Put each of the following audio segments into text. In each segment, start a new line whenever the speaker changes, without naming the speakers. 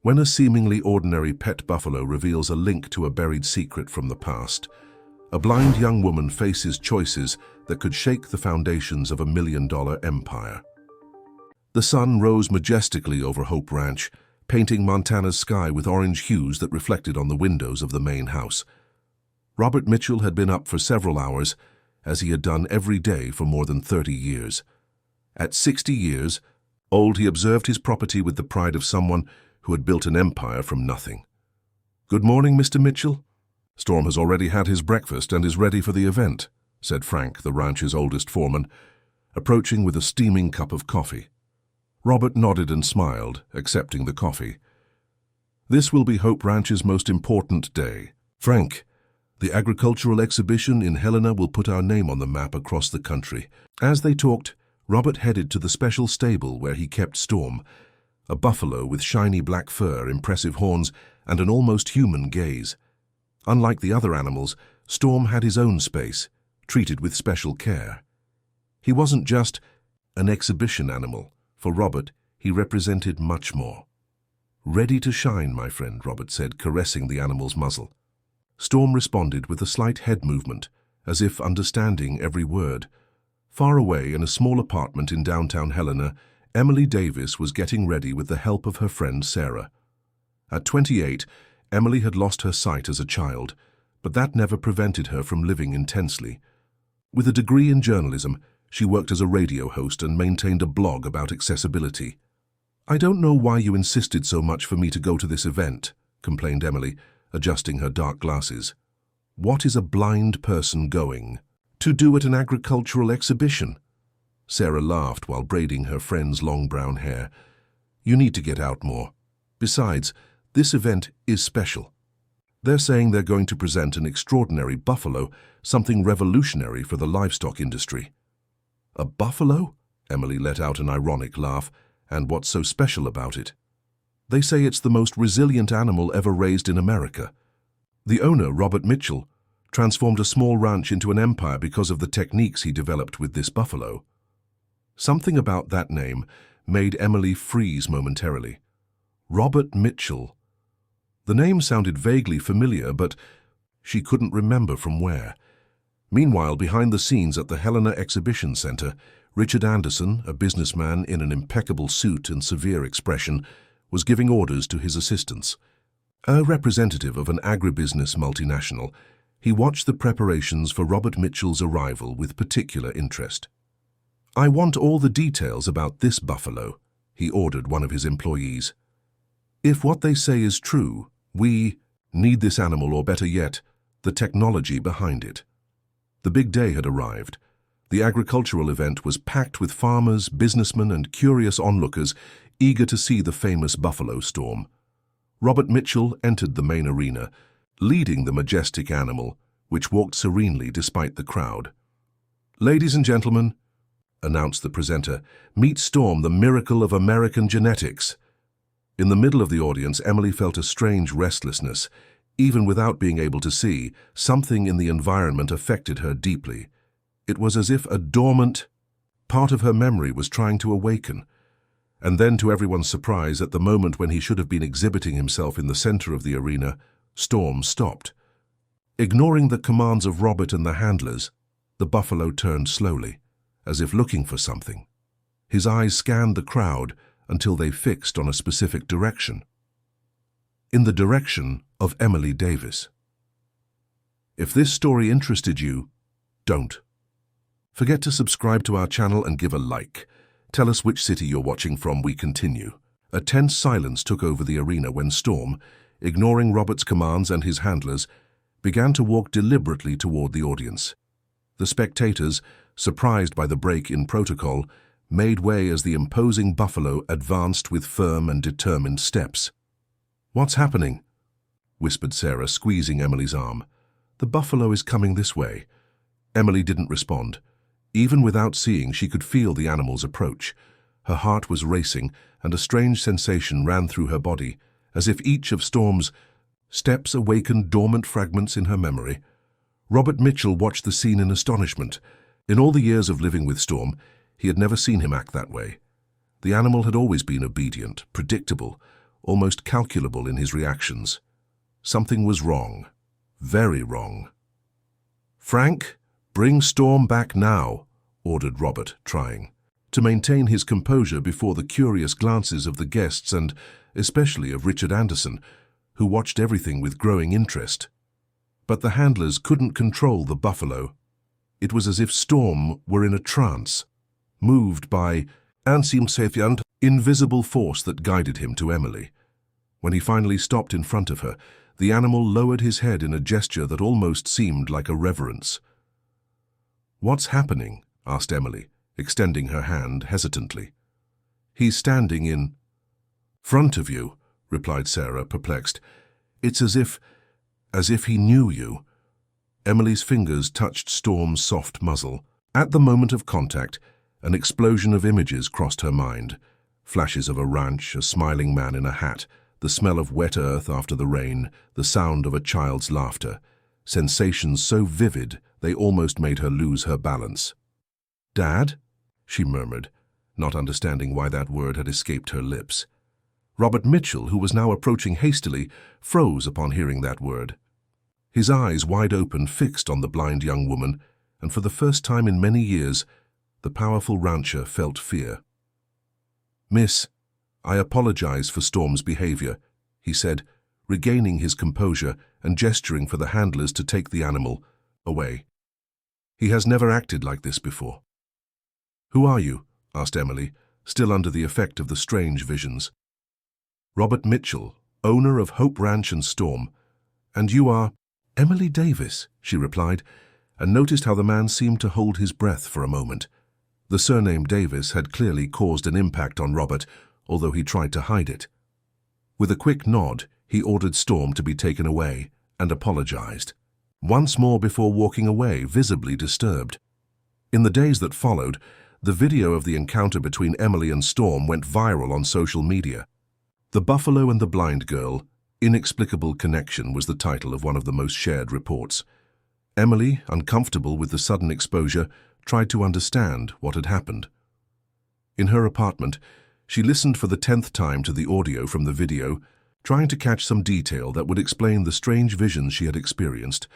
When a seemingly ordinary pet buffalo reveals a link to a buried secret from the past, a blind young woman faces choices that could shake the foundations of a $1 million empire. The sun rose majestically over Hope Ranch, painting Montana's sky with orange hues that reflected on the windows of the main house. Robert Mitchell had been up for several hours, as he had done every day for more than 30 years. At 60 years old, he observed his property with the pride of someone who had built an empire from nothing. "Good morning, Mr. Mitchell. Storm has already had his breakfast and is ready for the event," said Frank, the ranch's oldest foreman, approaching with a steaming cup of coffee. Robert nodded and smiled, accepting the coffee. "This will be Hope Ranch's most important day. Frank, the agricultural exhibition in Helena will put our name on the map across the country." As they talked, Robert headed to the special stable where he kept Storm, a buffalo with shiny black fur, impressive horns, and an almost human gaze. Unlike the other animals, Storm had his own space, treated with special care. He wasn't just an exhibition animal. For Robert, he represented much more. "Ready to shine, my friend," Robert said, caressing the animal's muzzle. Storm responded with a slight head movement, as if understanding every word. Far away in a small apartment in downtown Helena, Emily Davis was getting ready with the help of her friend Sarah. At 28, Emily had lost her sight as a child, but that never prevented her from living intensely. With a degree in journalism, she worked as a radio host and maintained a blog about accessibility. "I don't know why you insisted so much for me to go to this event," complained Emily, adjusting her dark glasses. "What is a blind person going to do at an agricultural exhibition?" Sarah laughed while braiding her friend's long brown hair. "You need to get out more. Besides, this event is special. They're saying they're going to present an extraordinary buffalo, something revolutionary for the livestock industry." "A buffalo?" Emily let out an ironic laugh. "And what's so special about it?" "They say it's the most resilient animal ever raised in America. The owner, Robert Mitchell, transformed a small ranch into an empire because of the techniques he developed with this buffalo." Something about that name made Emily freeze momentarily. Robert Mitchell. The name sounded vaguely familiar, but she couldn't remember from where. Meanwhile, behind the scenes at the Helena Exhibition Center, Richard Anderson, a businessman in an impeccable suit and severe expression, was giving orders to his assistants. A representative of an agribusiness multinational, he watched the preparations for Robert Mitchell's arrival with particular interest. "I want all the details about this buffalo," he ordered one of his employees. "If what they say is true, we need this animal, or better yet, the technology behind it." The big day had arrived. The agricultural event was packed with farmers, businessmen, and curious onlookers eager to see the famous buffalo storm. Robert Mitchell entered the main arena, leading the majestic animal, which walked serenely despite the crowd. "Ladies and gentlemen," announced the presenter, "meet Storm, the miracle of American genetics." In the middle of the audience, Emily felt a strange restlessness. Even without being able to see, something in the environment affected her deeply. It was as if a dormant part of her memory was trying to awaken. And then, to everyone's surprise, at the moment when he should have been exhibiting himself in the center of the arena, Storm stopped. Ignoring the commands of Robert and the handlers, the buffalo turned slowly, as if looking for something. His eyes scanned the crowd until they fixed on a specific direction. In the direction of Emily Davis. If this story interested you, don't forget to subscribe to our channel and give a like. Tell us which city you're watching from. We continue. A tense silence took over the arena when Storm, ignoring Robert's commands and his handlers, began to walk deliberately toward the audience. The spectators, surprised by the break in protocol, made way as the imposing buffalo advanced with firm and determined steps. "What's happening?" whispered Sarah, squeezing Emily's arm. "The buffalo is coming this way." Emily didn't respond. Even without seeing, she could feel the animal's approach. Her heart was racing, and a strange sensation ran through her body, as if each of Storm's steps awakened dormant fragments in her memory. Robert Mitchell watched the scene in astonishment. In all the years of living with Storm, he had never seen him act that way. The animal had always been obedient, predictable, almost calculable in his reactions. Something was wrong. Very wrong. "Frank, bring Storm back now," ordered Robert, trying to maintain his composure before the curious glances of the guests and especially of Richard Anderson, who watched everything with growing interest. But the handlers couldn't control the buffalo. It was as if Storm were in a trance, moved by an invisible force that guided him to Emily. When he finally stopped in front of her, the animal lowered his head in a gesture that almost seemed like a reverence. "What's happening?" asked Emily, extending her hand hesitantly. "He's standing in front of you," replied Sarah, perplexed. "It's as if he knew you." Emily's fingers touched Storm's soft muzzle. At the moment of contact, an explosion of images crossed her mind. Flashes of a ranch, a smiling man in a hat, the smell of wet earth after the rain, the sound of a child's laughter. Sensations so vivid they almost made her lose her balance. "Dad?" she murmured, not understanding why that word had escaped her lips. Robert Mitchell, who was now approaching hastily, froze upon hearing that word. His eyes, wide open, fixed on the blind young woman, and for the first time in many years, the powerful rancher felt fear. "Miss, I apologize for Storm's behavior," he said, regaining his composure and gesturing for the handlers to take the animal away. "He has never acted like this before." "Who are you?" asked Emily, still under the effect of the strange visions. "Robert Mitchell, owner of Hope Ranch and Storm. And you are—" "Emily Davis," she replied, and noticed how the man seemed to hold his breath for a moment. The surname Davis had clearly caused an impact on Robert, although he tried to hide it. With a quick nod, he ordered Storm to be taken away and apologized, once more before walking away, visibly disturbed. In the days that followed, the video of the encounter between Emily and Storm went viral on social media. "The Buffalo and the Blind Girl, Inexplicable Connection" was the title of one of the most shared reports. Emily, uncomfortable with the sudden exposure, tried to understand what had happened. In her apartment, she listened for the 10th time to the audio from the video, trying to catch some detail that would explain the strange visions she had experienced.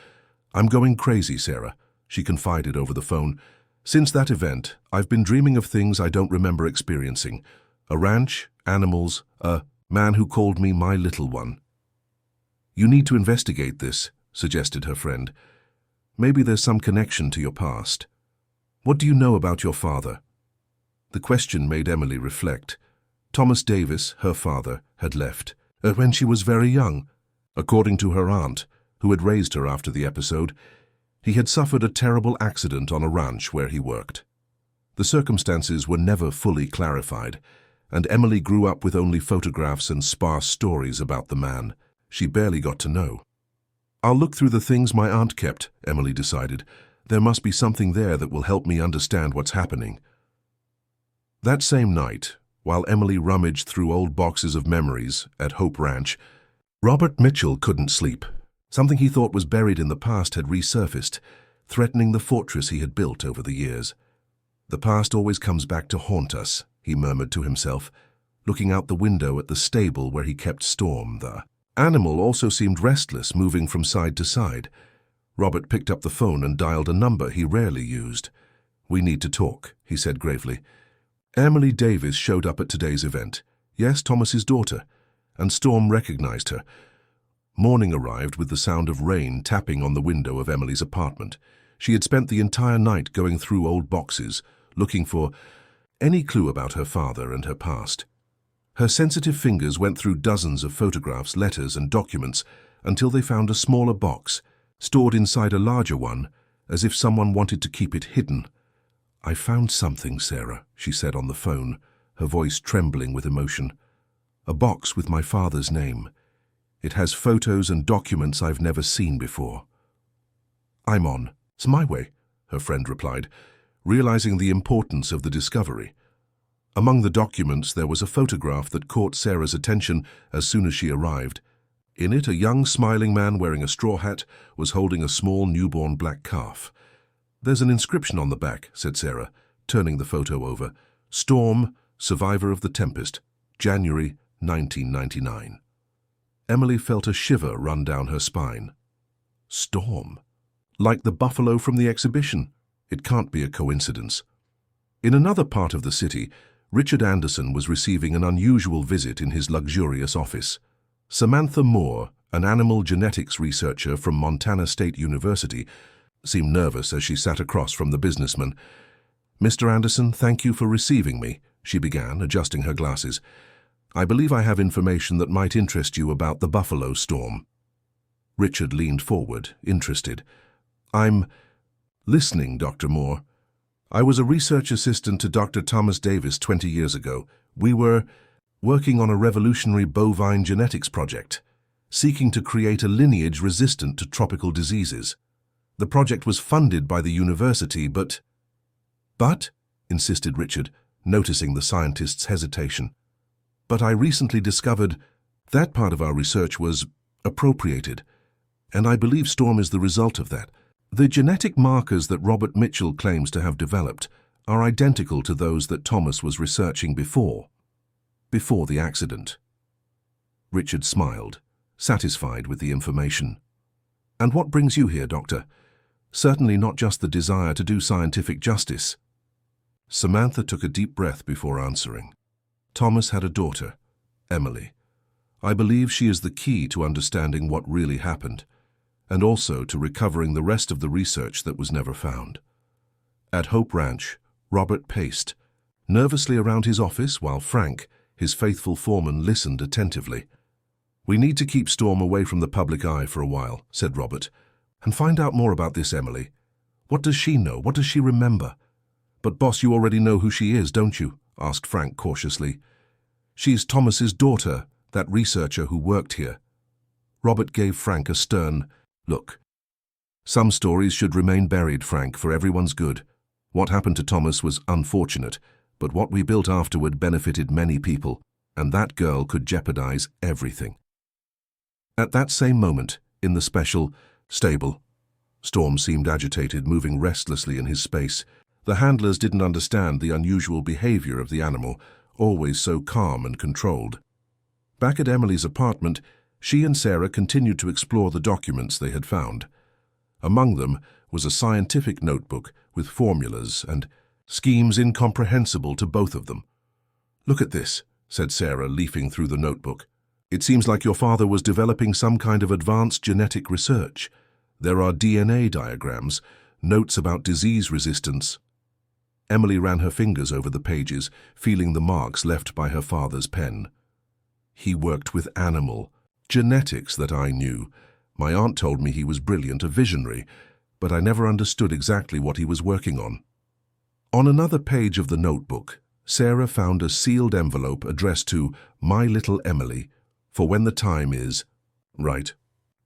"I'm going crazy, Sarah," she confided over the phone. "Since that event, I've been dreaming of things I don't remember experiencing. A ranch, animals, a man who called me my little one." "You need to investigate this," suggested her friend. "Maybe there's some connection to your past. What do you know about your father?" The question made Emily reflect. Thomas Davis, her father, had left when she was very young. According to her aunt, who had raised her after the episode, he had suffered a terrible accident on a ranch where he worked. The circumstances were never fully clarified, and Emily grew up with only photographs and sparse stories about the man. She barely got to know. "I'll look through the things my aunt kept," Emily decided. "There must be something there that will help me understand what's happening." That same night, while Emily rummaged through old boxes of memories at Hope Ranch, Robert Mitchell couldn't sleep. Something he thought was buried in the past had resurfaced, threatening the fortress he had built over the years. "The past always comes back to haunt us," he murmured to himself, looking out the window at the stable where he kept Storm. The animal also seemed restless, moving from side to side. Robert picked up the phone and dialed a number he rarely used. "We need to talk," he said gravely. Emily Davis showed up at today's event. Yes, Thomas's daughter. And Storm recognized her. Morning arrived with the sound of rain tapping on the window of Emily's apartment. She had spent the entire night going through old boxes, looking for any clue about her father and her past. Her sensitive fingers went through dozens of photographs, letters, and documents until they found a smaller box, stored inside a larger one, as if someone wanted to keep it hidden. "I found something, Sarah," she said on the phone, her voice trembling with emotion. "A box with my father's name. It has photos and documents I've never seen before." "I'm on. It's my way," her friend replied, realizing the importance of the discovery. Among the documents, there was a photograph that caught Sarah's attention as soon as she arrived. In it, a young, smiling man wearing a straw hat was holding a small, newborn black calf. "There's an inscription on the back," said Sarah, turning the photo over. "Storm, survivor of the tempest, January 1999. Emily felt a shiver run down her spine. Storm. Like the buffalo from the exhibition. It can't be a coincidence. In another part of the city, Richard Anderson was receiving an unusual visit in his luxurious office. Samantha Moore, an animal genetics researcher from Montana State University, seemed nervous as she sat across from the businessman. "Mr. Anderson, thank you for receiving me," she began, adjusting her glasses. "I believe I have information that might interest you about the buffalo storm." Richard leaned forward, interested. "I'm listening, Dr. Moore. I was a research assistant to Dr. Thomas Davis 20 years ago. We were working on a revolutionary bovine genetics project, seeking to create a lineage resistant to tropical diseases. The project was funded by the university, but, insisted Richard, noticing the scientist's hesitation. "But I recently discovered that part of our research was appropriated, and I believe Storm is the result of that. The genetic markers that Robert Mitchell claims to have developed are identical to those that Thomas was researching before the accident." Richard smiled, satisfied with the information. "And what brings you here, Doctor? Certainly not just the desire to do scientific justice." Samantha took a deep breath before answering. "Thomas had a daughter, Emily. I believe she is the key to understanding what really happened, and also to recovering the rest of the research that was never found." At Hope Ranch, Robert paced nervously around his office while Frank, his faithful foreman, listened attentively. "We need to keep Storm away from the public eye for a while," said Robert, "and find out more about this Emily. What does she know? What does she remember?" "But boss, you already know who she is, don't you?" asked Frank cautiously. "She's Thomas's daughter, that researcher who worked here." Robert gave Frank a stern look. "Some stories should remain buried, Frank, for everyone's good. What happened to Thomas was unfortunate, but what we built afterward benefited many people, and that girl could jeopardize everything." At that same moment, in the special stable, Storm seemed agitated, moving restlessly in his space. The handlers didn't understand the unusual behavior of the animal, always so calm and controlled. Back at Emily's apartment, she and Sarah continued to explore the documents they had found. Among them was a scientific notebook with formulas and schemes incomprehensible to both of them. "Look at this," said Sarah, leafing through the notebook. "It seems like your father was developing some kind of advanced genetic research. There are DNA diagrams, notes about disease resistance." Emily ran her fingers over the pages, feeling the marks left by her father's pen. "He worked with animal genetics that I knew. My aunt told me he was brilliant, a visionary, but I never understood exactly what he was working on." On another page of the notebook, Sarah found a sealed envelope addressed to "My little Emily, for when the time is right."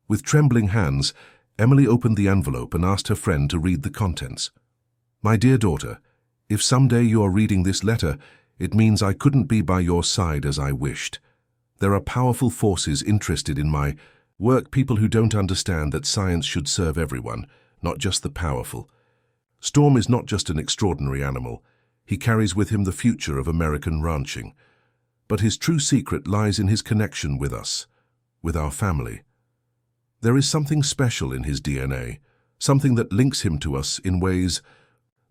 With trembling hands, Emily opened the envelope and asked her friend to read the contents. "My dear daughter, if someday you are reading this letter, it means I couldn't be by your side as I wished. There are powerful forces interested in my work, people who don't understand that science should serve everyone, not just the powerful. Storm is not just an extraordinary animal. He carries with him the future of American ranching. But his true secret lies in his connection with us, with our family. There is something special in his DNA, something that links him to us in ways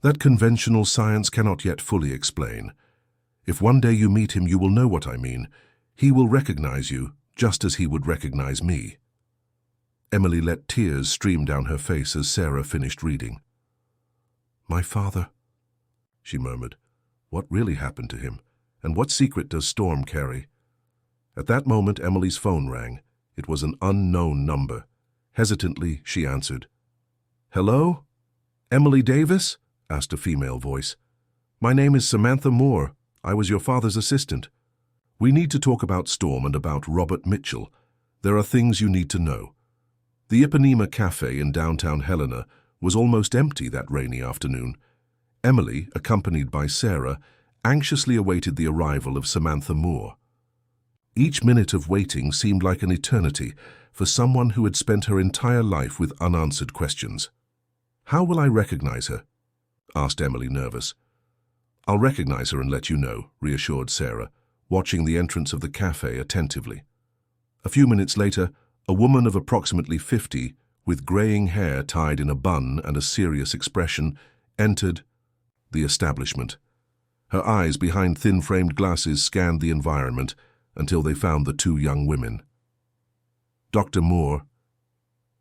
that conventional science cannot yet fully explain. If one day you meet him, you will know what I mean. He will recognize you, just as he would recognize me." Emily let tears stream down her face as Sarah finished reading. "My father," she murmured. "What really happened to him? And what secret does Storm carry?" At that moment, Emily's phone rang. It was an unknown number. Hesitantly, she answered. "Hello? Emily Davis?" asked a female voice. "My name is Samantha Moore. I was your father's assistant. We need to talk about Storm and about Robert Mitchell. There are things you need to know." The Ipanema Cafe in downtown Helena was almost empty that rainy afternoon. Emily, accompanied by Sarah, anxiously awaited the arrival of Samantha Moore. Each minute of waiting seemed like an eternity for someone who had spent her entire life with unanswered questions. "How will I recognize her?" asked Emily, nervous. "I'll recognize her and let you know," reassured Sarah. watching the entrance of the cafe attentively. A few minutes later, a woman of approximately 50, with graying hair tied in a bun and a serious expression, entered the establishment. Her eyes behind thin-framed glasses scanned the environment until they found the two young women. "Dr. Moore."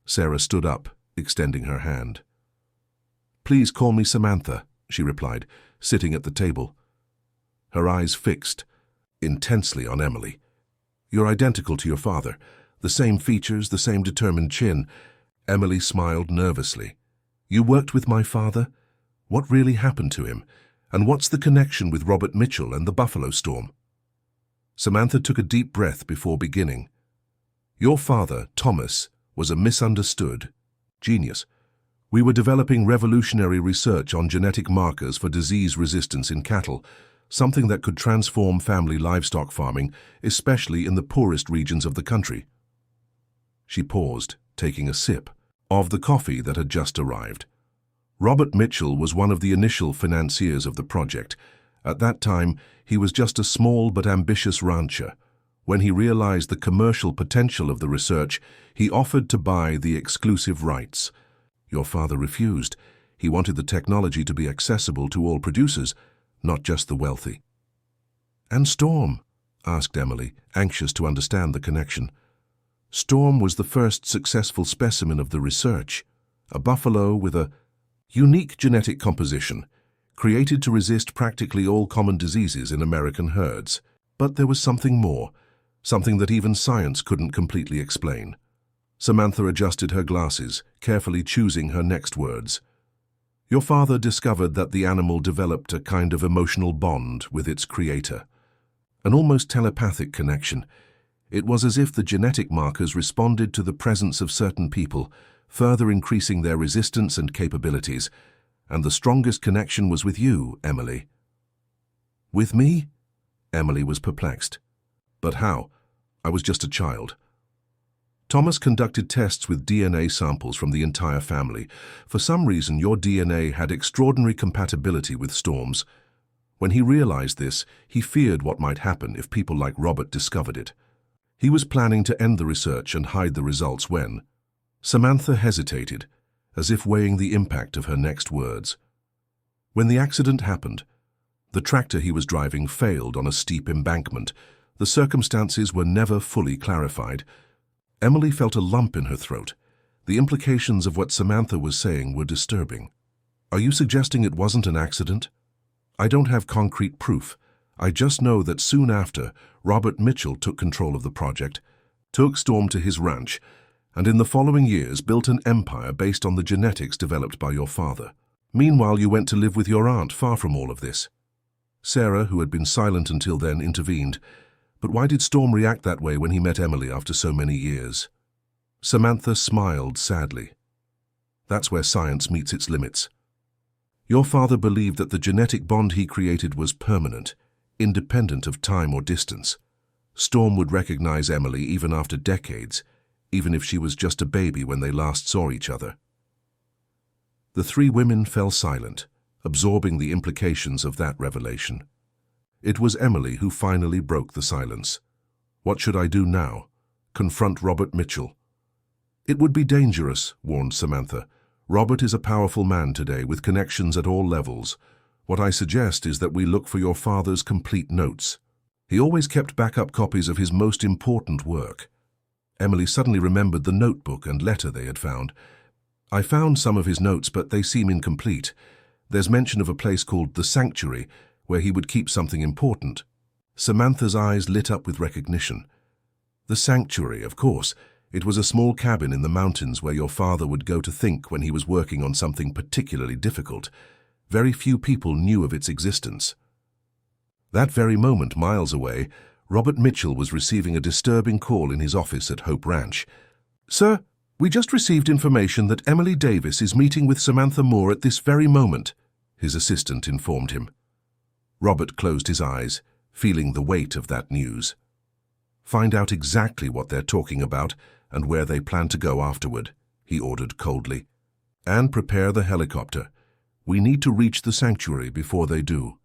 Sarah stood up, extending her hand. "Please call me Samantha," she replied, sitting at the table. Her eyes fixed intensely on Emily. "You're identical to your father. The same features, the same determined chin." Emily smiled nervously. "You worked with my father? What really happened to him? And what's the connection with Robert Mitchell and the Buffalo Storm?" Samantha took a deep breath before beginning. "Your father, Thomas, was a misunderstood genius. We were developing revolutionary research on genetic markers for disease resistance in cattle, something that could transform family livestock farming, especially in the poorest regions of the country." She paused, taking a sip of the coffee that had just arrived. Robert Mitchell was one of the initial financiers of the project. At that time, he was just a small but ambitious rancher. When he realized the commercial potential of the research, he offered to buy the exclusive rights. Your father refused. He wanted the technology to be accessible to all producers, not just the wealthy. "And Storm?" asked Emily, anxious to understand the connection. "Storm was the first successful specimen of the research, a buffalo with a unique genetic composition, created to resist practically all common diseases in American herds. But there was something more, something that even science couldn't completely explain." Samantha adjusted her glasses, carefully choosing her next words. "Your father discovered that the animal developed a kind of emotional bond with its creator, an almost telepathic connection. It was as if the genetic markers responded to the presence of certain people, further increasing their resistance and capabilities. And the strongest connection was with you, Emily." "With me?" Emily was perplexed. "But how? I was just a child." "Thomas conducted tests with DNA samples from the entire family. For some reason, your DNA had extraordinary compatibility with Storm's. When he realized this, he feared what might happen if people like Robert discovered it. He was planning to end the research and hide the results when—" Samantha hesitated, as if weighing the impact of her next words. "When the accident happened, the tractor he was driving failed on a steep embankment. The circumstances were never fully clarified." Emily felt a lump in her throat. The implications of what Samantha was saying were disturbing. "Are you suggesting it wasn't an accident?" "I don't have concrete proof. I just know that soon after, Robert Mitchell took control of the project, took Storm to his ranch, and in the following years built an empire based on the genetics developed by your father. Meanwhile, you went to live with your aunt far from all of this." Sarah, who had been silent until then, intervened. "But why did Storm react that way when he met Emily after so many years?" Samantha smiled sadly. "That's where science meets its limits. Your father believed that the genetic bond he created was permanent, independent of time or distance. Storm would recognize Emily even after decades, even if she was just a baby when they last saw each other." The three women fell silent, absorbing the implications of that revelation. It was Emily who finally broke the silence. "What should I do now? Confront Robert Mitchell?" "It would be dangerous," warned Samantha. "Robert is a powerful man today with connections at all levels. What I suggest is that we look for your father's complete notes. He always kept backup copies of his most important work." Emily suddenly remembered the notebook and letter they had found. "I found some of his notes, but they seem incomplete. There's mention of a place called the Sanctuary, where he would keep something important." Samantha's eyes lit up with recognition. "The Sanctuary, of course. It was a small cabin in the mountains where your father would go to think when he was working on something particularly difficult. Very few people knew of its existence." That very moment, miles away, Robert Mitchell was receiving a disturbing call in his office at Hope Ranch. "Sir, we just received information that Emily Davis is meeting with Samantha Moore at this very moment," his assistant informed him. Robert closed his eyes, feeling the weight of that news. "Find out exactly what they're talking about and where they plan to go afterward," he ordered coldly. "And prepare the helicopter. We need to reach the sanctuary before they do."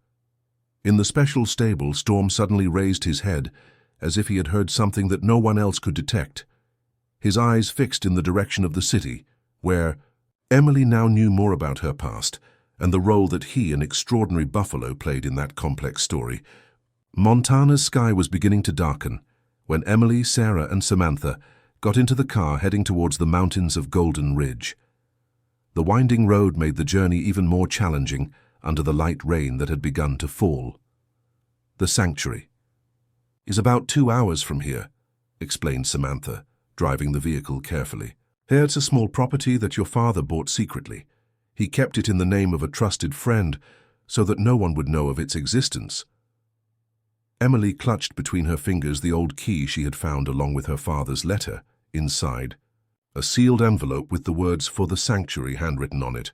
In the special stable, Storm suddenly raised his head, as if he had heard something that no one else could detect. His eyes fixed in the direction of the city, where Emily now knew more about her past and the role that he, an extraordinary buffalo, played in that complex story. Montana's sky was beginning to darken when Emily, Sarah, and Samantha got into the car heading towards the mountains of Golden Ridge. The winding road made the journey even more challenging under the light rain that had begun to fall. The sanctuary is about 2 hours from here, explained Samantha, driving the vehicle carefully. Here, it's a small property that your father bought secretly. He kept it in the name of a trusted friend so that no one would know of its existence. Emily clutched between her fingers the old key she had found along with her father's letter. Inside, a sealed envelope with the words "For the Sanctuary" handwritten on it.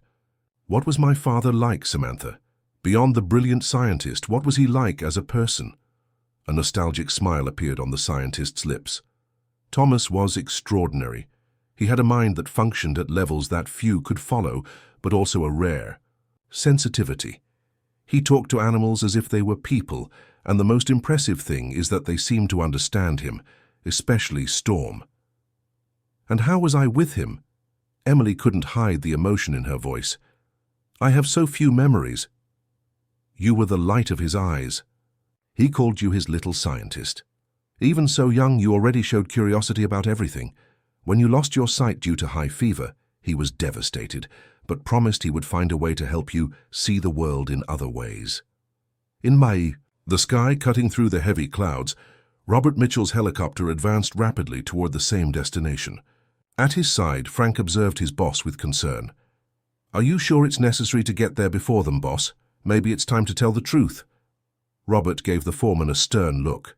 What was my father like, Samantha? Beyond the brilliant scientist, what was he like as a person? A nostalgic smile appeared on the scientist's lips. Thomas was extraordinary. He had a mind that functioned at levels that few could follow, but also a rare sensitivity. He talked to animals as if they were people, and the most impressive thing is that they seemed to understand him, especially Storm. And how was I with him? Emily couldn't hide the emotion in her voice. I have so few memories. You were the light of his eyes. He called you his little scientist. Even so young, you already showed curiosity about everything. When you lost your sight due to high fever, he was devastated, but promised he would find a way to help you see the world in other ways. In May, the sky cutting through the heavy clouds, Robert Mitchell's helicopter advanced rapidly toward the same destination. At his side, Frank observed his boss with concern. Are you sure it's necessary to get there before them, boss? Maybe it's time to tell the truth. Robert gave the foreman a stern look.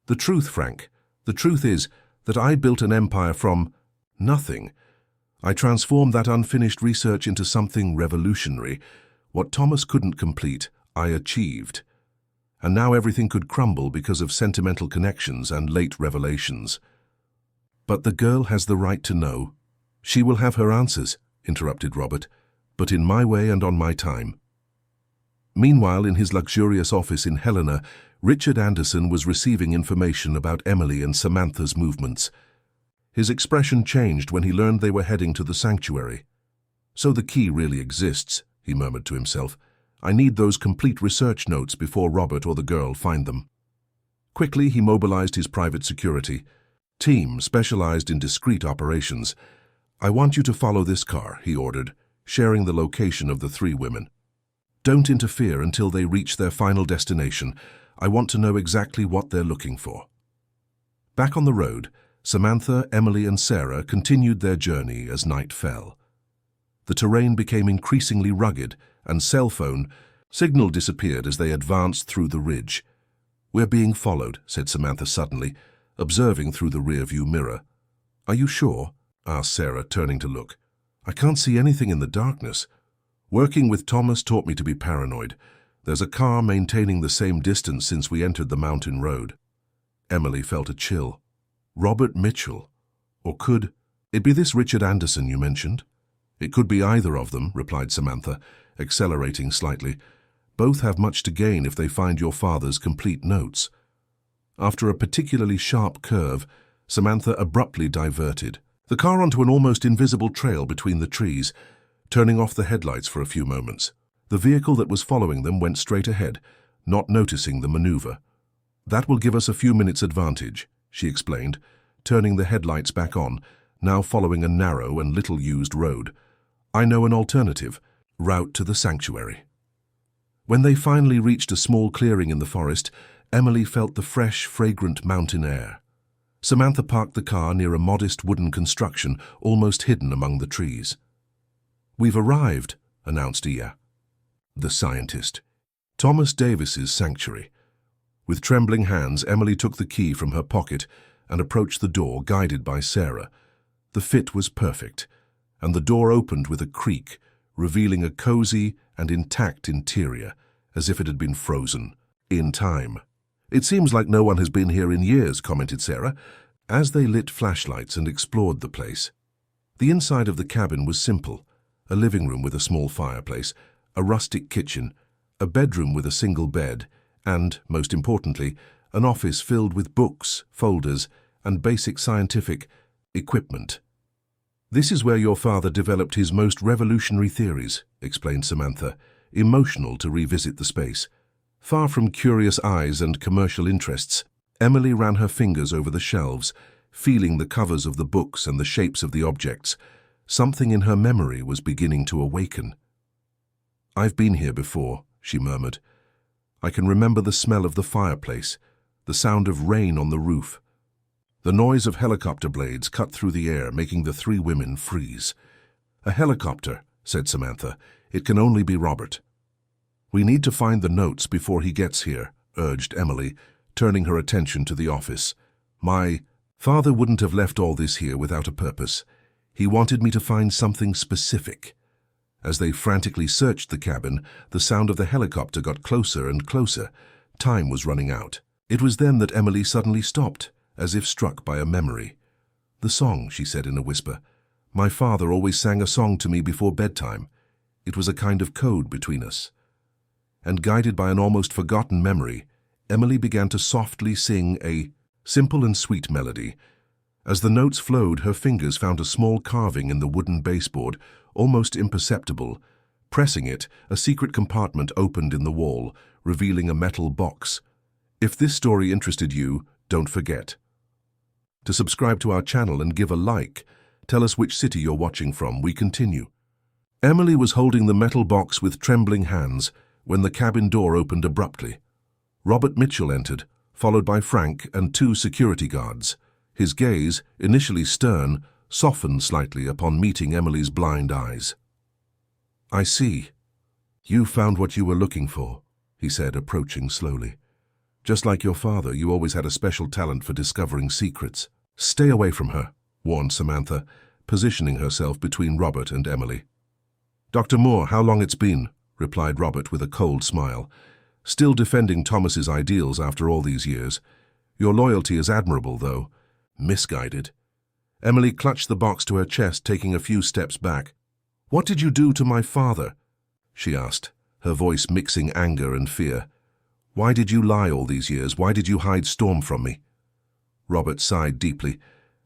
The truth, Frank. The truth is that I built an empire from nothing. I transformed that unfinished research into something revolutionary. What Thomas couldn't complete, I achieved. And now everything could crumble because of sentimental connections and late revelations. But the girl has the right to know. She will have her answers, interrupted Robert, but in my way and on my time. Meanwhile, in his luxurious office in Helena, Richard Anderson was receiving information about Emily and Samantha's movements. His expression changed when he learned they were heading to the sanctuary. So the key really exists, he murmured to himself. I need those complete research notes before Robert or the girl find them. Quickly, he mobilized his private security team specialized in discreet operations. I want you to follow this car, he ordered, sharing the location of the 3 women. Don't interfere until they reach their final destination. I want to know exactly what they're looking for. Back on the road, Samantha, Emily, and Sarah continued their journey as night fell. The terrain became increasingly rugged, and cell phone signal disappeared as they advanced through the ridge. We're being followed, said Samantha suddenly, observing through the rearview mirror. Are you sure? Asked Sarah, turning to look. I can't see anything in the darkness. Working with Thomas taught me to be paranoid. There's a car maintaining the same distance since we entered the mountain road. Emily felt a chill. Robert Mitchell. Or could it be this Richard Anderson you mentioned? It could be either of them, replied Samantha, accelerating slightly. Both have much to gain if they find your father's complete notes. After a particularly sharp curve, Samantha abruptly diverted the car onto an almost invisible trail between the trees, turning off the headlights for a few moments. The vehicle that was following them went straight ahead, not noticing the maneuver. That will give us a few minutes' advantage, she explained, turning the headlights back on, now following a narrow and little-used road. I know an alternative route to the sanctuary. When they finally reached a small clearing in the forest, Emily felt the fresh, fragrant mountain air. Samantha parked the car near a modest wooden construction almost hidden among the trees. We've arrived, announced Ia, the scientist. Thomas Davis's sanctuary. With trembling hands, Emily took the key from her pocket and approached the door, guided by Sarah. The fit was perfect, and the door opened with a creak, revealing a cozy and intact interior, as if it had been frozen in time. It seems like no one has been here in years, commented Sarah, as they lit flashlights and explored the place. The inside of the cabin was simple, a living room with a small fireplace, a rustic kitchen, a bedroom with a single bed, and, most importantly, an office filled with books, folders, and basic scientific equipment. "This is where your father developed his most revolutionary theories," explained Samantha, emotional to revisit the space. Far from curious eyes and commercial interests, Emily ran her fingers over the shelves, feeling the covers of the books and the shapes of the objects. Something in her memory was beginning to awaken. "I've been here before," she murmured. "I can remember the smell of the fireplace, the sound of rain on the roof. The noise of helicopter blades cut through the air, making the three women freeze." "A helicopter," said Samantha. "It can only be Robert." "We need to find the notes before he gets here," urged Emily, turning her attention to the office. "My father wouldn't have left all this here without a purpose. He wanted me to find something specific." As they frantically searched the cabin, the sound of the helicopter got closer and closer. Time was running out. It was then that Emily suddenly stopped, as if struck by a memory. "The song," she said in a whisper. "My father always sang a song to me before bedtime. It was a kind of code between us." And guided by an almost forgotten memory, Emily began to softly sing a simple and sweet melody. As the notes flowed, her fingers found a small carving in the wooden baseboard, almost imperceptible. Pressing it, a secret compartment opened in the wall, revealing a metal box. If this story interested you, don't forget to subscribe to our channel and give a like. Tell us which city you're watching from. We continue. Emily was holding the metal box with trembling hands when the cabin door opened abruptly. Robert Mitchell entered, followed by Frank and two security guards. His gaze, initially stern, softened slightly upon meeting Emily's blind eyes. "I see. You found what you were looking for," he said, approaching slowly. "Just like your father, you always had a special talent for discovering secrets." "Stay away from her," warned Samantha, positioning herself between Robert and Emily. "Dr. Moore, how long it's been?" replied Robert with a cold smile. "Still defending Thomas's ideals after all these years. Your loyalty is admirable, though misguided." Emily clutched the box to her chest, taking a few steps back. "What did you do to my father?" she asked, her voice mixing anger and fear. "Why did you lie all these years? Why did you hide Storm from me?" Robert sighed deeply,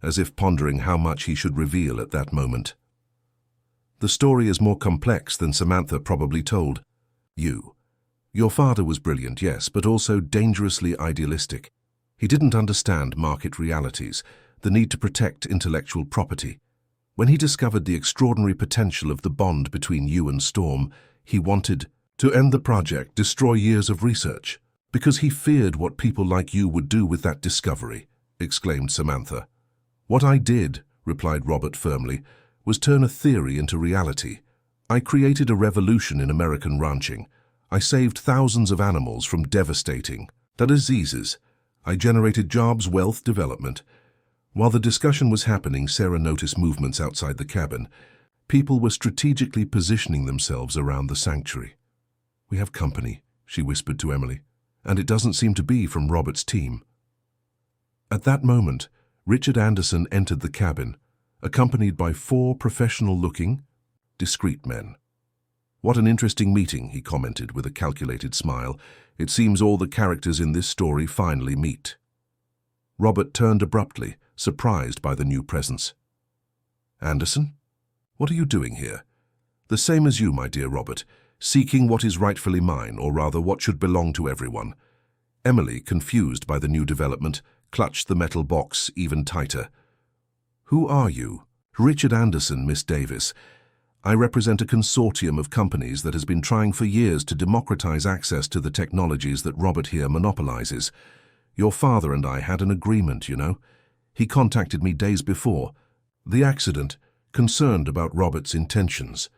as if pondering how much he should reveal at that moment. "The story is more complex than Samantha probably told. Your father was brilliant, yes, but also dangerously idealistic. He didn't understand market realities, the need to protect intellectual property. When he discovered the extraordinary potential of the bond between you and Storm, he wanted to end the project, destroy years of research, because he feared what people like you would do with that discovery," exclaimed Samantha. "What I did," replied Robert firmly, "was turn a theory into reality. I created a revolution in American ranching. I saved thousands of animals from devastating diseases. I generated jobs, wealth, development." While the discussion was happening, Sarah noticed movements outside the cabin. People were strategically positioning themselves around the sanctuary. "We have company," she whispered to Emily, "and it doesn't seem to be from Robert's team." At that moment, Richard Anderson entered the cabin, accompanied by 4 professional-looking, discreet men. "What an interesting meeting," he commented with a calculated smile. "It seems all the characters in this story finally meet." Robert turned abruptly, surprised by the new presence. "Anderson? What are you doing here?" "The same as you, my dear Robert, seeking what is rightfully mine, or rather what should belong to everyone." Emily, confused by the new development, clutched the metal box even tighter. "Who are you?" "Richard Anderson, Miss Davis. I represent a consortium of companies that has been trying for years to democratize access to the technologies that Robert here monopolizes. Your father and I had an agreement, you know. He contacted me days before the accident, concerned about Robert's intentions."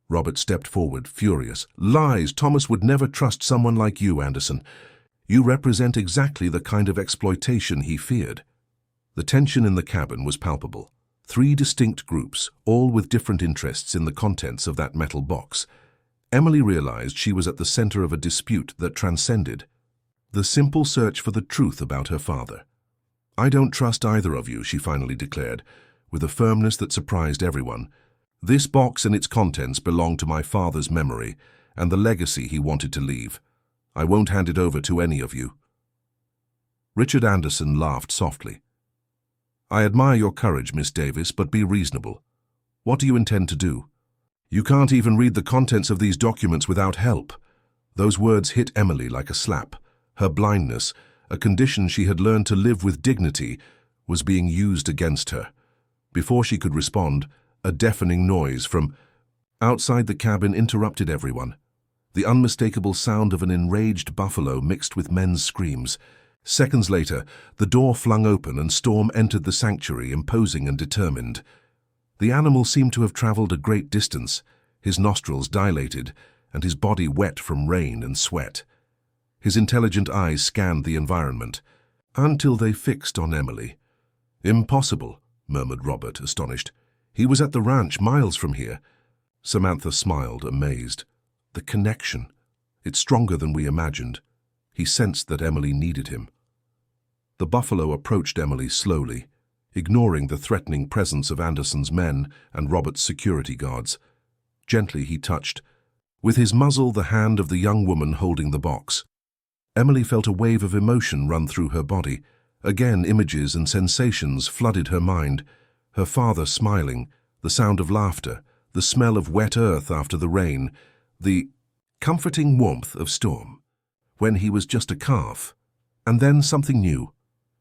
Robert stepped forward, furious. "Lies! Thomas would never trust someone like you, Anderson. You represent exactly the kind of exploitation he feared." The tension in the cabin was palpable. 3 distinct groups, all with different interests in the contents of that metal box. Emily realized she was at the center of a dispute that transcended the simple search for the truth about her father. "I don't trust either of you," she finally declared, with a firmness that surprised everyone. "This box and its contents belong to my father's memory and the legacy he wanted to leave. I won't hand it over to any of you." Richard Anderson laughed softly. "I admire your courage, Miss Davis, but be reasonable. What do you intend to do? You can't even read the contents of these documents without help." Those words hit Emily like a slap. Her blindness, a condition she had learned to live with dignity, was being used against her. Before she could respond, a deafening noise from outside the cabin interrupted everyone. The unmistakable sound of an enraged buffalo mixed with men's screams. Seconds later, the door flung open and Storm entered the sanctuary, imposing and determined. The animal seemed to have traveled a great distance, his nostrils dilated and his body wet from rain and sweat. His intelligent eyes scanned the environment, until they fixed on Emily. "Impossible," murmured Robert, astonished. "He was at the ranch miles from here." Samantha smiled, amazed. The connection. It's stronger than we imagined. He sensed that Emily needed him. The buffalo approached Emily slowly, ignoring the threatening presence of Anderson's men and Robert's security guards. Gently he touched, with his muzzle, the hand of the young woman holding the box. Emily felt a wave of emotion run through her body. Again, images and sensations flooded her mind. Her father smiling, the sound of laughter, the smell of wet earth after the rain, the comforting warmth of Storm, when he was just a calf. And then something new.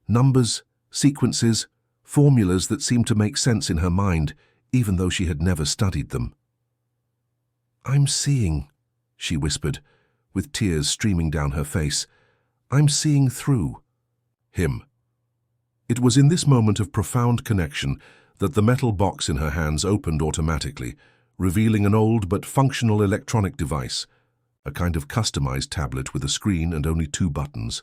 Numbers, sequences, formulas that seemed to make sense in her mind, even though she had never studied them. "I'm seeing," she whispered, with tears streaming down her face. "I'm seeing through him." It was in this moment of profound connection that the metal box in her hands opened automatically, revealing an old but functional electronic device, a kind of customized tablet with a screen and only 2 buttons.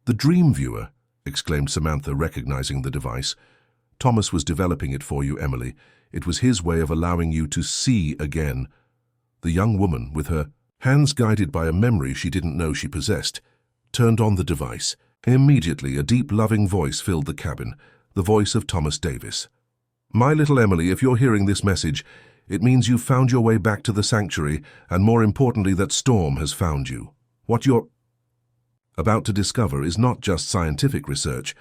"The Dream Viewer," exclaimed Samantha, recognizing the device. "Thomas was developing it for you, Emily. It was his way of allowing you to see again." The young woman, with her hands guided by a memory she didn't know she possessed, turned on the device. Immediately, a deep, loving voice filled the cabin, the voice of Thomas Davis. "My little Emily, if you're hearing this message, it means you've found your way back to the sanctuary, and more importantly, that Storm has found you. What you're about to discover is not just scientific research,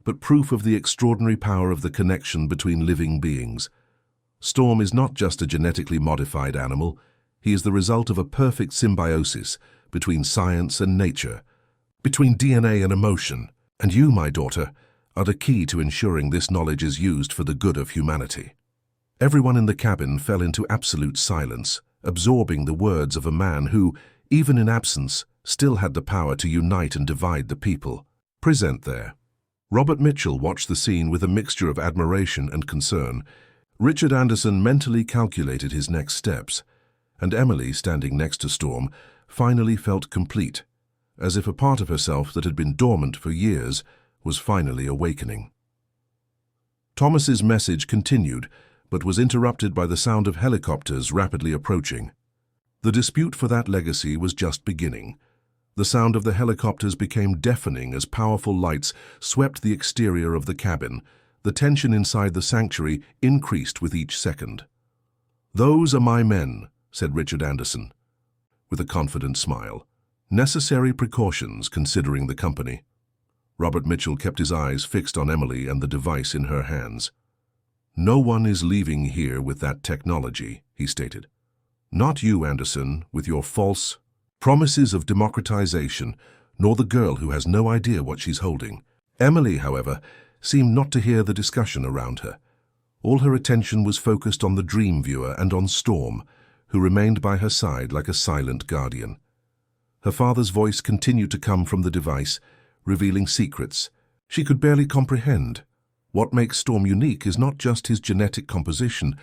but proof of the extraordinary power of the connection between living beings. Storm is not just a genetically modified animal. He is the result of a perfect symbiosis between science and nature, between DNA and emotion. And you, my daughter, are the key to ensuring this knowledge is used for the good of humanity." Everyone in the cabin fell into absolute silence, absorbing the words of a man who, even in absence, still had the power to unite and divide the people. Present there. Robert Mitchell watched the scene with a mixture of admiration and concern. Richard Anderson mentally calculated his next steps, and Emily, standing next to Storm, finally felt complete, as if a part of herself that had been dormant for years was finally awakening. Thomas's message continued, but was interrupted by the sound of helicopters rapidly approaching. The dispute for that legacy was just beginning. The sound of the helicopters became deafening as powerful lights swept the exterior of the cabin. The tension inside the sanctuary increased with each second. "Those are my men," said Richard Anderson, with a confident smile. "Necessary precautions considering the company." Robert Mitchell kept his eyes fixed on Emily and the device in her hands. "No one is leaving here with that technology," he stated. "Not you, Anderson, with your false promises of democratization, nor the girl who has no idea what she's holding." Emily, however, seemed not to hear the discussion around her. All her attention was focused on the Dream Viewer and on Storm, who remained by her side like a silent guardian. Her father's voice continued to come from the device, revealing secrets she could barely comprehend. What makes Storm unique is not just his genetic composition,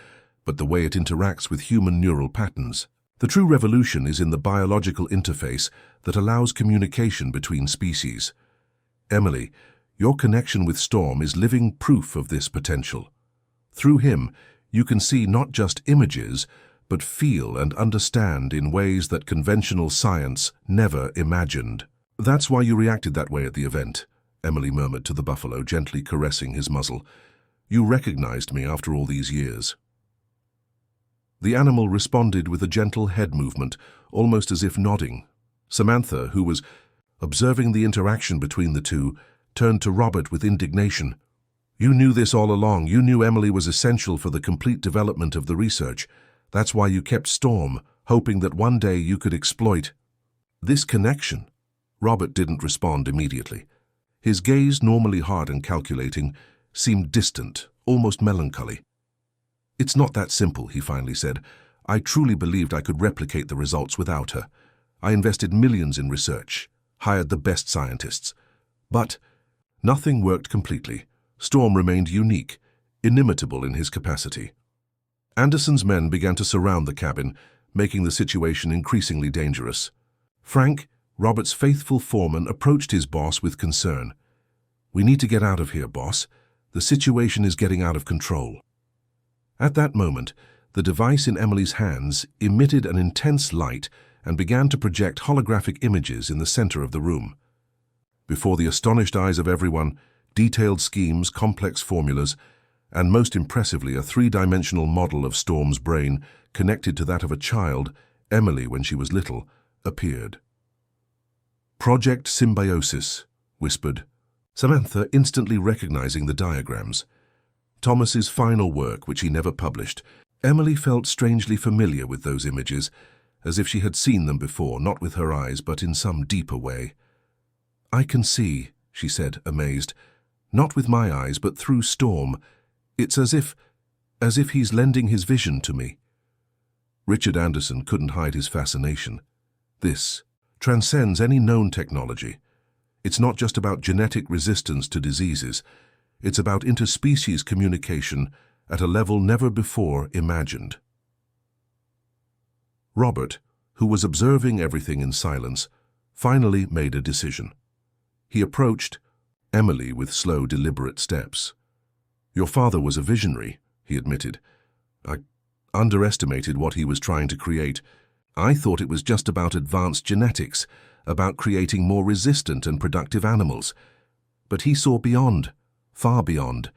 but the way it interacts with human neural patterns. The true revolution is in the biological interface that allows communication between species. Emily, your connection with Storm is living proof of this potential. Through him, you can see not just images, but feel and understand in ways that conventional science never imagined. "That's why you reacted that way at the event," Emily murmured to the buffalo, gently caressing his muzzle. "You recognized me after all these years." The animal responded with a gentle head movement, almost as if nodding. Samantha, who was observing the interaction between the two, turned to Robert with indignation. "You knew this all along. You knew Emily was essential for the complete development of the research. That's why you kept Storm, hoping that one day you could exploit this connection." Robert didn't respond immediately. His gaze, normally hard and calculating, seemed distant, almost melancholy. "It's not that simple," he finally said. "I truly believed I could replicate the results without her. I invested millions in research, hired the best scientists. But nothing worked completely. Storm remained unique, inimitable in his capacity." Anderson's men began to surround the cabin, making the situation increasingly dangerous. Frank, Robert's faithful foreman, approached his boss with concern. "We need to get out of here, boss. The situation is getting out of control." At that moment, the device in Emily's hands emitted an intense light and began to project holographic images in the center of the room. Before the astonished eyes of everyone, detailed schemes, complex formulas, and most impressively a three-dimensional model of Storm's brain connected to that of a child, Emily when she was little, appeared. "Project Symbiosis," whispered Samantha, instantly recognizing the diagrams. Thomas's final work, which he never published. Emily felt strangely familiar with those images, as if she had seen them before, not with her eyes, but in some deeper way. "I can see," she said, amazed. "Not with my eyes, but through Storm. It's as if he's lending his vision to me." Richard Anderson couldn't hide his fascination. This transcends any known technology. It's not just about genetic resistance to diseases. It's about interspecies communication at a level never before imagined. Robert, who was observing everything in silence, finally made a decision. He approached Emily with slow, deliberate steps. "Your father was a visionary," he admitted. "I underestimated what he was trying to create. I thought it was just about advanced genetics, about creating more resistant and productive animals. But he saw beyond, far beyond."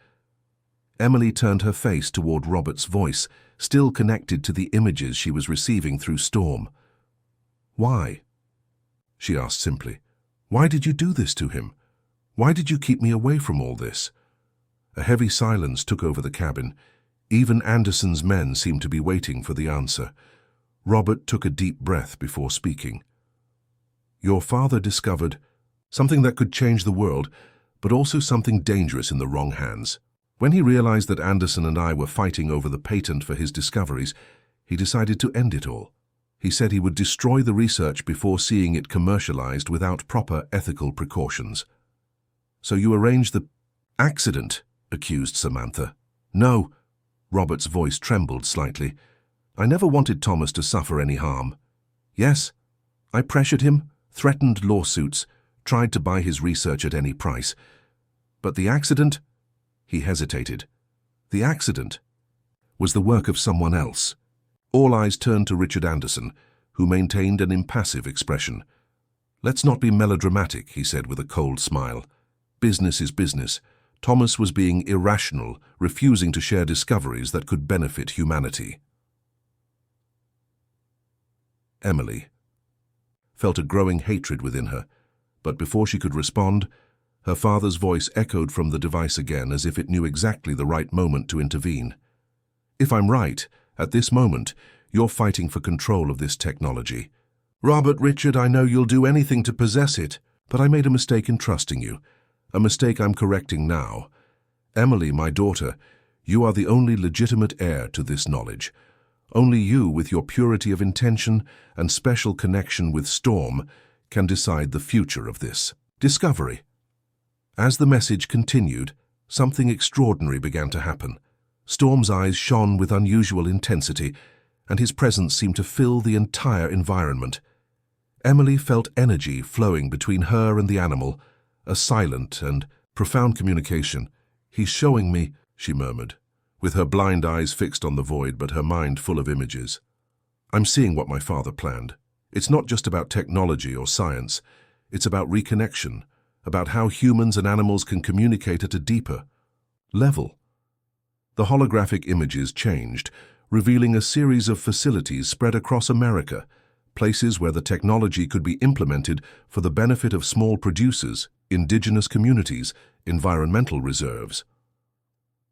Emily turned her face toward Robert's voice, still connected to the images she was receiving through Storm. "Why?" she asked simply. "Why did you do this to him? Why did you keep me away from all this?" A heavy silence took over the cabin. Even Anderson's men seemed to be waiting for the answer. Robert took a deep breath before speaking. "Your father discovered something that could change the world, but also something dangerous in the wrong hands. When he realized that Anderson and I were fighting over the patent for his discoveries, he decided to end it all. He said he would destroy the research before seeing it commercialized without proper ethical precautions." "So you arranged the accident?" accused Samantha. "No." Robert's voice trembled slightly. "I never wanted Thomas to suffer any harm. Yes, I pressured him, threatened lawsuits, tried to buy his research at any price. But the accident?" He hesitated. "The accident was the work of someone else." All eyes turned to Richard Anderson, who maintained an impassive expression. "Let's not be melodramatic," he said with a cold smile. "Business is business. Thomas was being irrational, refusing to share discoveries that could benefit humanity." Emily felt a growing hatred within her, but before she could respond, her father's voice echoed from the device again as if it knew exactly the right moment to intervene. "If I'm right, at this moment, you're fighting for control of this technology. Robert, Richard, I know you'll do anything to possess it, but I made a mistake in trusting you. A mistake I'm correcting now. Emily, my daughter, you are the only legitimate heir to this knowledge. Only you, with your purity of intention and special connection with Storm, can decide the future of this discovery." As the message continued, something extraordinary began to happen. Storm's eyes shone with unusual intensity, and his presence seemed to fill the entire environment. Emily felt energy flowing between her and the animal, a silent and profound communication. "He's showing me," she murmured, with her blind eyes fixed on the void but her mind full of images. "I'm seeing what my father planned. It's not just about technology or science. It's about reconnection, about how humans and animals can communicate at a deeper level." The holographic images changed, revealing a series of facilities spread across America, places where the technology could be implemented for the benefit of small producers, indigenous communities, environmental reserves.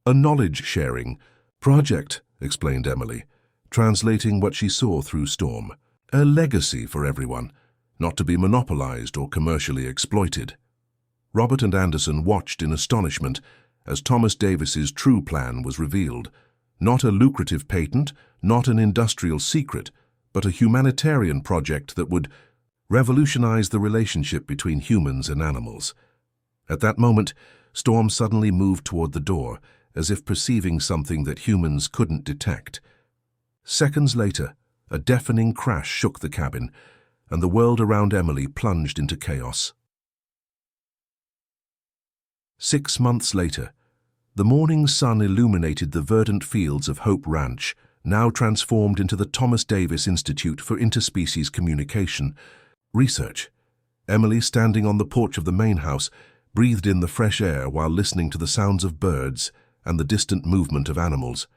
A knowledge-sharing project, explained Emily, translating what she saw through Storm. A legacy for everyone, not to be monopolized or commercially exploited. Robert and Anderson watched in astonishment as Thomas Davis's true plan was revealed. Not a lucrative patent, not an industrial secret, but a humanitarian project that would revolutionize the relationship between humans and animals. At that moment, Storm suddenly moved toward the door, as if perceiving something that humans couldn't detect. Seconds later, a deafening crash shook the cabin, and the world around Emily plunged into chaos. 6 months later, the morning sun illuminated the verdant fields of Hope Ranch, now transformed into the Thomas Davis Institute for Interspecies Communication Research. Emily, standing on the porch of the main house, breathed in the fresh air while listening to the sounds of birds and the distant movement of animals.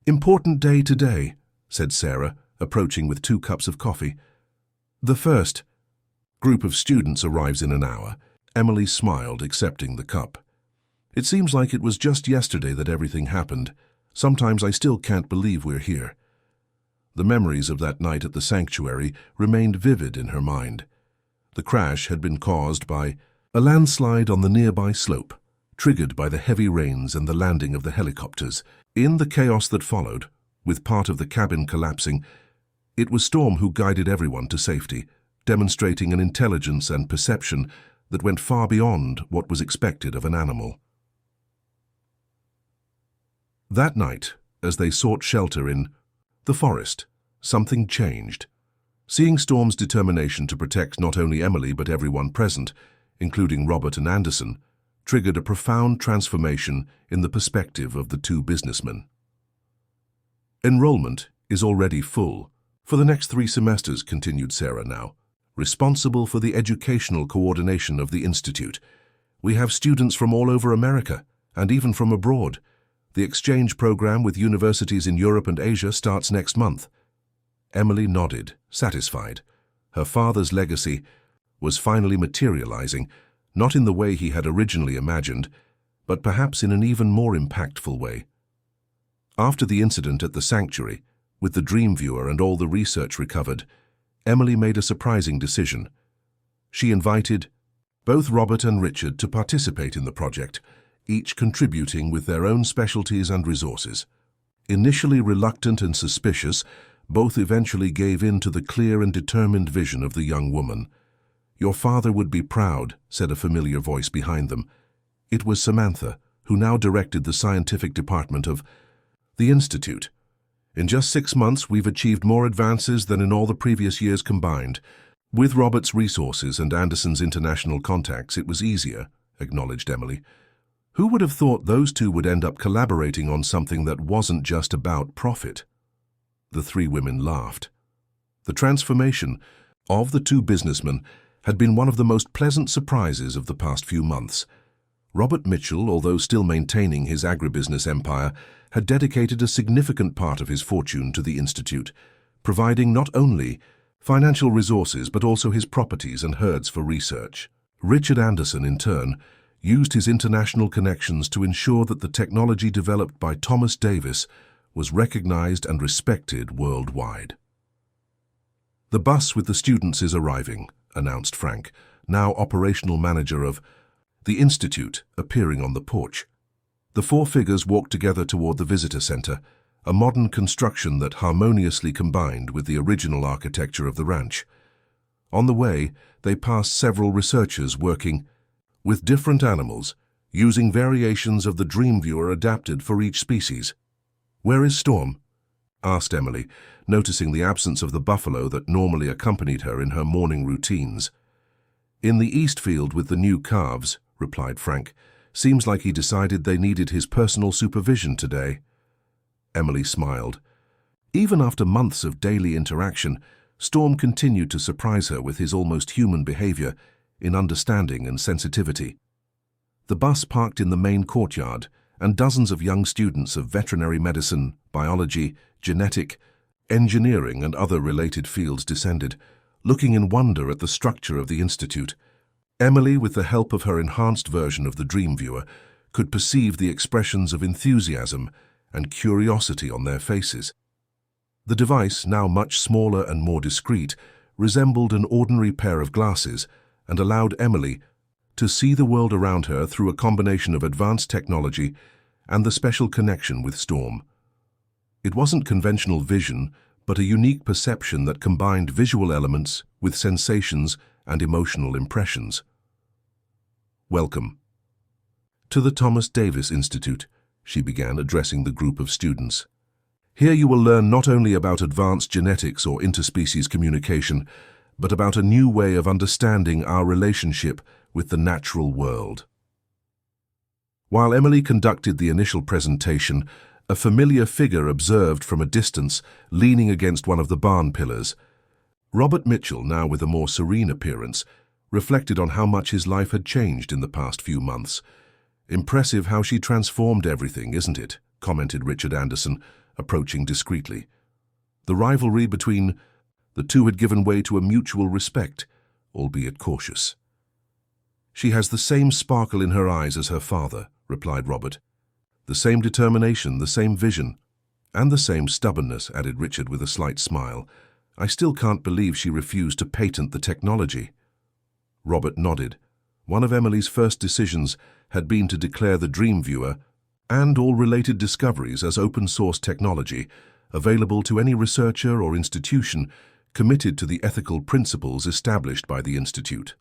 "Important day today," said Sarah, approaching with 2 cups of coffee. "The first group of students arrives in an hour." Emily smiled, accepting the cup. "It seems like it was just yesterday that everything happened. Sometimes I still can't believe we're here." The memories of that night at the sanctuary remained vivid in her mind. The crash had been caused by a landslide on the nearby slope, triggered by the heavy rains and the landing of the helicopters. In the chaos that followed, with part of the cabin collapsing, it was Storm who guided everyone to safety, demonstrating an intelligence and perception that went far beyond what was expected of an animal. That night, as they sought shelter in the forest, something changed. Seeing Storm's determination to protect not only Emily but everyone present, including Robert and Anderson, triggered a profound transformation in the perspective of the 2 businessmen. "Enrollment is already full. For the next 3 semesters," continued Sarah now, "responsible for the educational coordination of the Institute. We have students from all over America, and even from abroad. The exchange program with universities in Europe and Asia starts next month." Emily nodded, satisfied. Her father's legacy was finally materializing, not in the way he had originally imagined, but perhaps in an even more impactful way. After the incident at the sanctuary, with the dream viewer and all the research recovered, Emily made a surprising decision. She invited both Robert and Richard to participate in the project, each contributing with their own specialties and resources. Initially reluctant and suspicious, both eventually gave in to the clear and determined vision of the young woman. "Your father would be proud," said a familiar voice behind them. It was Samantha, who now directed the scientific department of the Institute. "In just 6 months, we've achieved more advances than in all the previous years combined. With Robert's resources and Anderson's international contacts, it was easier," acknowledged Emily. "Who would have thought those 2 would end up collaborating on something that wasn't just about profit?" The 3 women laughed. The transformation of the 2 businessmen had been one of the most pleasant surprises of the past few months. Robert Mitchell, although still maintaining his agribusiness empire, had dedicated a significant part of his fortune to the Institute, providing not only financial resources but also his properties and herds for research. Richard Anderson, in turn, used his international connections to ensure that the technology developed by Thomas Davis was recognized and respected worldwide. "The bus with the students is arriving," announced Frank, now operational manager of the Institute, appearing on the porch. The 4 figures walked together toward the visitor center, a modern construction that harmoniously combined with the original architecture of the ranch. On the way, they passed several researchers working with different animals, using variations of the dream viewer adapted for each species. "Where is Storm?" asked Emily, noticing the absence of the buffalo that normally accompanied her in her morning routines. "In the east field with the new calves," replied Frank. "Seems like he decided they needed his personal supervision today." Emily smiled. Even after months of daily interaction, Storm continued to surprise her with his almost human behavior in understanding and sensitivity. The bus parked in the main courtyard, and dozens of young students of veterinary medicine, biology, genetic, engineering and other related fields descended, looking in wonder at the structure of the institute. Emily, with the help of her enhanced version of the Dream Viewer, could perceive the expressions of enthusiasm and curiosity on their faces. The device, now much smaller and more discreet, resembled an ordinary pair of glasses and allowed Emily to see the world around her through a combination of advanced technology and the special connection with Storm. It wasn't conventional vision, but a unique perception that combined visual elements with sensations and emotional impressions. "Welcome to the Thomas Davis Institute," she began, addressing the group of students. "Here you will learn not only about advanced genetics or interspecies communication, but about a new way of understanding our relationship with the natural world." While Emily conducted the initial presentation, a familiar figure observed from a distance, leaning against one of the barn pillars. Robert Mitchell, now with a more serene appearance, reflected on how much his life had changed in the past few months. "Impressive how she transformed everything, isn't it?" commented Richard Anderson, approaching discreetly. The rivalry between the two had given way to a mutual respect, albeit cautious. "She has the same sparkle in her eyes as her father," replied Robert. "The same determination, the same vision, and the same stubbornness," added Richard with a slight smile. "I still can't believe she refused to patent the technology." Robert nodded. One of Emily's first decisions had been to declare the Dream Viewer and all related discoveries as open-source technology, available to any researcher or institution committed to the ethical principles established by the Institute.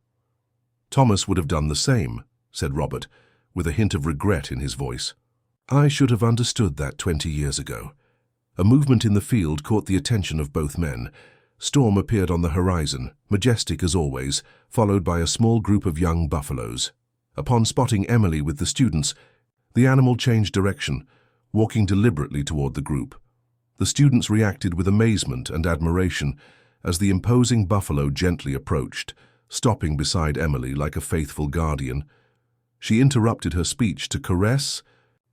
"Thomas would have done the same," said Robert, with a hint of regret in his voice. "I should have understood that 20 years ago." A movement in the field caught the attention of both men. Storm appeared on the horizon, majestic as always, followed by a small group of young buffaloes. Upon spotting Emily with the students, the animal changed direction, walking deliberately toward the group. The students reacted with amazement and admiration as the imposing buffalo gently approached, stopping beside Emily like a faithful guardian. She interrupted her speech to caress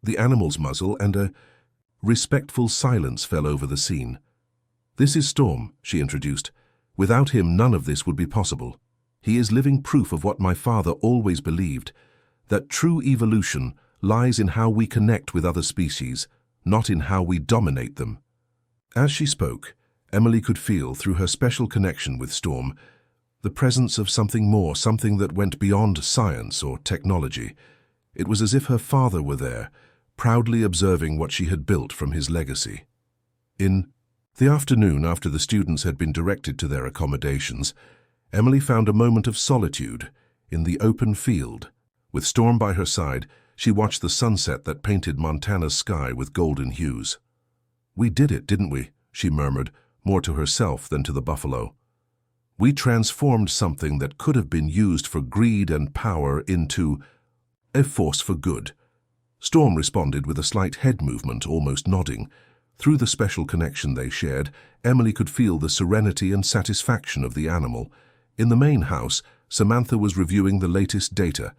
the animal's muzzle, and a respectful silence fell over the scene. "This is Storm," she introduced. "Without him, none of this would be possible. He is living proof of what my father always believed, that true evolution lies in how we connect with other species, not in how we dominate them." As she spoke, Emily could feel, through her special connection with Storm, the presence of something more, something that went beyond science or technology. It was as if her father were there, proudly observing what she had built from his legacy. In the afternoon, after the students had been directed to their accommodations, Emily found a moment of solitude in the open field. With Storm by her side, she watched the sunset that painted Montana's sky with golden hues. "We did it, didn't we?" she murmured, more to herself than to the buffalo. "We transformed something that could have been used for greed and power into a force for good." Storm responded with a slight head movement, almost nodding. Through the special connection they shared, Emily could feel the serenity and satisfaction of the animal. In the main house, Samantha was reviewing the latest data,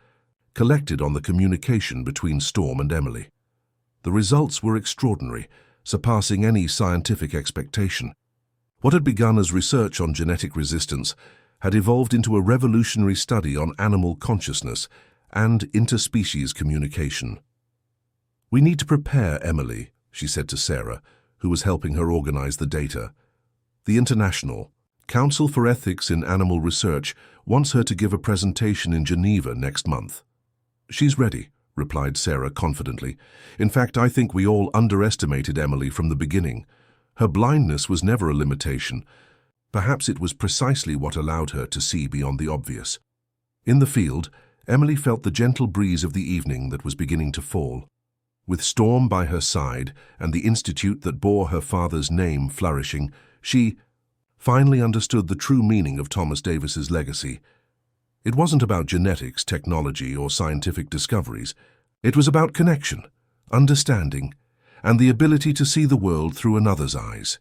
collected on the communication between Storm and Emily. The results were extraordinary, surpassing any scientific expectation. What had begun as research on genetic resistance had evolved into a revolutionary study on animal consciousness and interspecies communication. "We need to prepare Emily," she said to Sarah, who was helping her organize the data. "The International Council for Ethics in Animal Research wants her to give a presentation in Geneva next month." "She's ready," replied Sarah confidently. "In fact, I think we all underestimated Emily from the beginning. Her blindness was never a limitation. Perhaps it was precisely what allowed her to see beyond the obvious." In the field, Emily felt the gentle breeze of the evening that was beginning to fall. With Storm by her side and the institute that bore her father's name flourishing, she finally understood the true meaning of Thomas Davis's legacy. It wasn't about genetics, technology, or scientific discoveries. It was about connection, understanding, and the ability to see the world through another's eyes.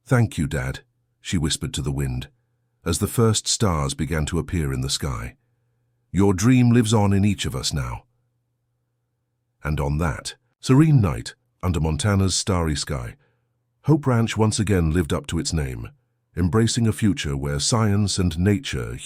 "Thank you, Dad," she whispered to the wind, as the first stars began to appear in the sky. "Your dream lives on in each of us now." And on that serene night, under Montana's starry sky, Hope Ranch once again lived up to its name, embracing a future where science and nature